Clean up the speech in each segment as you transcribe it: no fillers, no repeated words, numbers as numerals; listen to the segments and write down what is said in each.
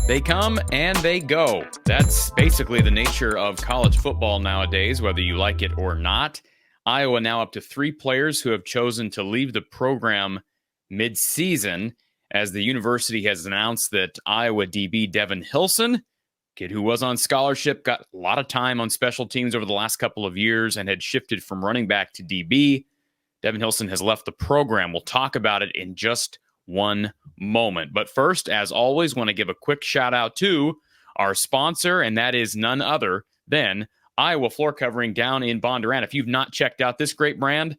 They come and they go. That's basically the nature of college football nowadays, whether you like it or not. Iowa now up to 3 players who have chosen to leave the program mid-season, as the university has announced that Iowa DB Deavin Hilson, kid who was on scholarship, got a lot of time on special teams over the last couple of years and had shifted from running back to DB. Deavin Hilson has left the program. We'll talk about it in just one moment. But first, as always, want to give a quick shout out to our sponsor, and that is none other than Iowa Floor Covering down in Bondurant. If you've not checked out this great brand,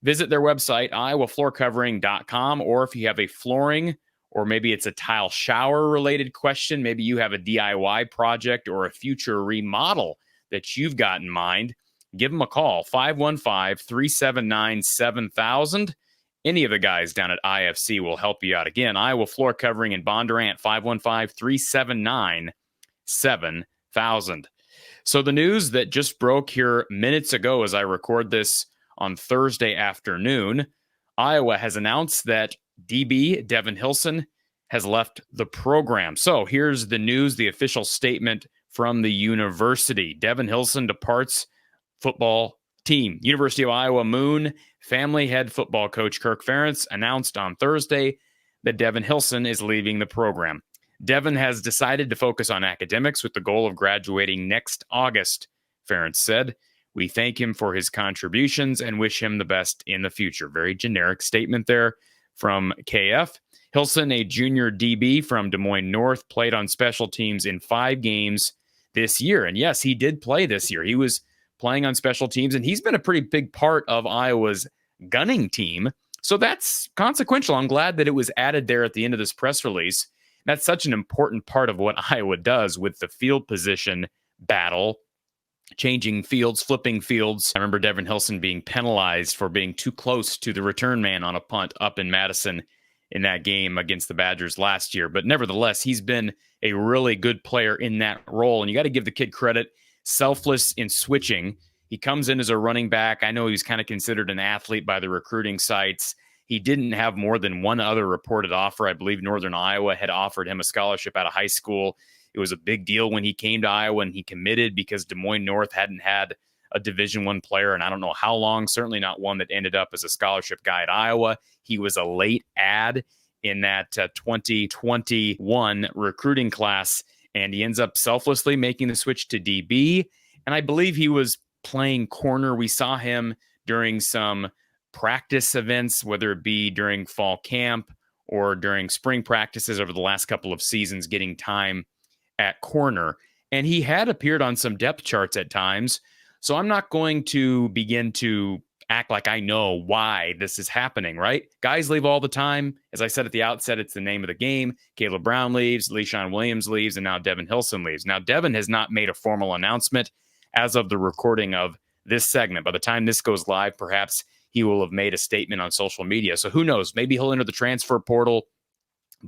visit their website, iowafloorcovering.com, or if you have a flooring or maybe it's a tile shower related question, maybe you have a DIY project or a future remodel that you've got in mind, give them a call, 515-379-7000. Any of the guys down at IFC will help you out. Again, Iowa Floor Covering in Bondurant, 515-379-7000. So the news that just broke here minutes ago as I record this on Thursday afternoon, Iowa has announced that DB Deavin Hilson has left the program. So here's the news, the official statement from the university. Deavin Hilson departs football team. University of Iowa Moon family head football coach Kirk Ferentz announced on Thursday that Deavin Hilson is leaving the program. Deavin has decided to focus on academics with the goal of graduating next August, Ferentz said. We thank him for his contributions and wish him the best in the future. Very generic statement there from KF. Hilson, a junior DB from Des Moines North, played on special teams in 5 games this year. And yes, he did play this year. He was playing on special teams, and he's been a pretty big part of Iowa's gunning team. So that's consequential. I'm glad that it was added there at the end of this press release. That's such an important part of what Iowa does with the field position battle, changing fields, flipping fields. I remember Deavin Hilson being penalized for being too close to the return man on a punt up in Madison in that game against the Badgers last year. But nevertheless, he's been a really good player in that role. And you got to give the kid credit. Selfless in switching. He comes in as a running back. I know he was kind of considered an athlete by the recruiting sites. He didn't have more than one other reported offer. I believe Northern Iowa had offered him a scholarship out of high school. It was a big deal when he came to Iowa and he committed because Des Moines North hadn't had a Division I player, and I don't know how long, certainly not one that ended up as a scholarship guy at Iowa. He was a late add in that 2021 recruiting class, and he ends up selflessly making the switch to DB. And I believe he was playing corner. We saw him during some practice events, whether it be during fall camp or during spring practices over the last couple of seasons, getting time at corner. And he had appeared on some depth charts at times. So I'm not going to begin to act like I know why this is happening, right? Guys leave all the time. As I said at the outset, it's the name of the game. Caleb Brown leaves, Le'Shawn Williams leaves, and now Deavin Hilson leaves. Now, Deavin has not made a formal announcement as of the recording of this segment. By the time this goes live, perhaps he will have made a statement on social media. So who knows? Maybe he'll enter the transfer portal.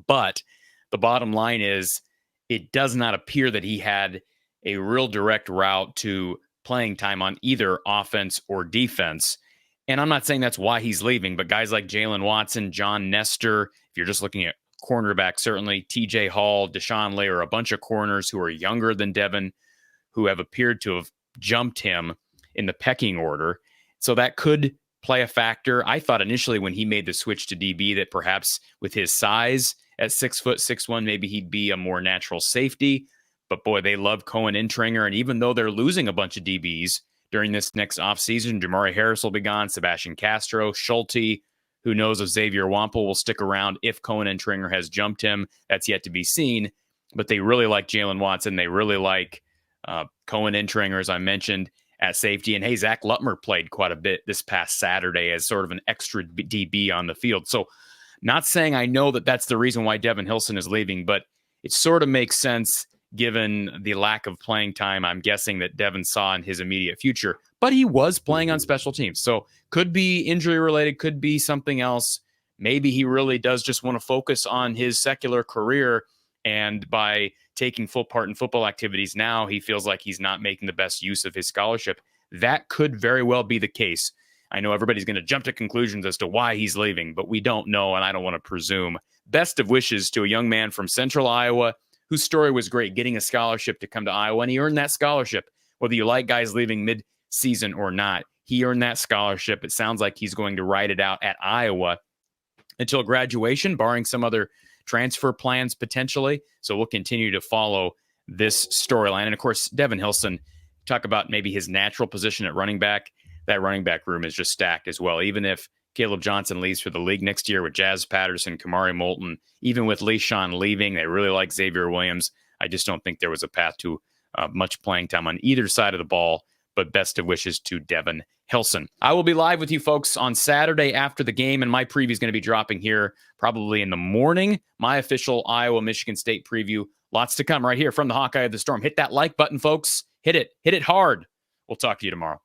But the bottom line is it does not appear that he had a real direct route to playing time on either offense or defense. And I'm not saying that's why he's leaving, but guys like Jalen Watson, John Nestor, if you're just looking at cornerback, certainly TJ Hall, Deshaun Layer, a bunch of corners who are younger than Deavin, who have appeared to have jumped him in the pecking order. So that could play a factor. I thought initially when he made the switch to DB that perhaps with his size at 6'6", maybe he'd be a more natural safety. But boy, they love Cohen Intringer. And even though they're losing a bunch of DBs during this next offseason, Jamari Harris will be gone, Sebastian Castro, Schulte, who knows if Xavier Wample will stick around if Cohen Intringer has jumped him. That's yet to be seen. But they really like Jalen Watson. They really like Cohen Intringer, as I mentioned, at safety. And hey, Zach Lutmer played quite a bit this past Saturday as sort of an extra DB on the field. So not saying I know that that's the reason why Deavin Hilson is leaving, but it sort of makes sense given the lack of playing time I'm guessing that Deavin saw in his immediate future. But he was playing on special teams. So could be injury related, could be something else. Maybe he really does just want to focus on his secular career. And by taking full part in football activities now, he feels like he's not making the best use of his scholarship. That could very well be the case. I know everybody's going to jump to conclusions as to why he's leaving, but we don't know, and I don't want to presume. Best of wishes to a young man from Central Iowa whose story was great, getting a scholarship to come to Iowa, and he earned that scholarship. Whether you like guys leaving mid-season or not, he earned that scholarship. It sounds like he's going to ride it out at Iowa until graduation, barring some other transfer plans potentially. So we'll continue to follow this storyline. And of course, Deavin Hilson, talk about maybe his natural position at running back. That running back room is just stacked as well. Even if Caleb Johnson leaves for the league next year with Jazz Patterson, Kamari Moulton, even with Le'Shawn leaving, they really like Xavier Williams. I just don't think there was a path to much playing time on either side of the ball, but best of wishes to Deavin Hilson. I will be live with you folks on Saturday after the game, and my preview is going to be dropping here probably in the morning. My official Iowa-Michigan State preview. Lots to come right here from the Hawkeye of the Storm. Hit that like button, folks. Hit it. Hit it hard. We'll talk to you tomorrow.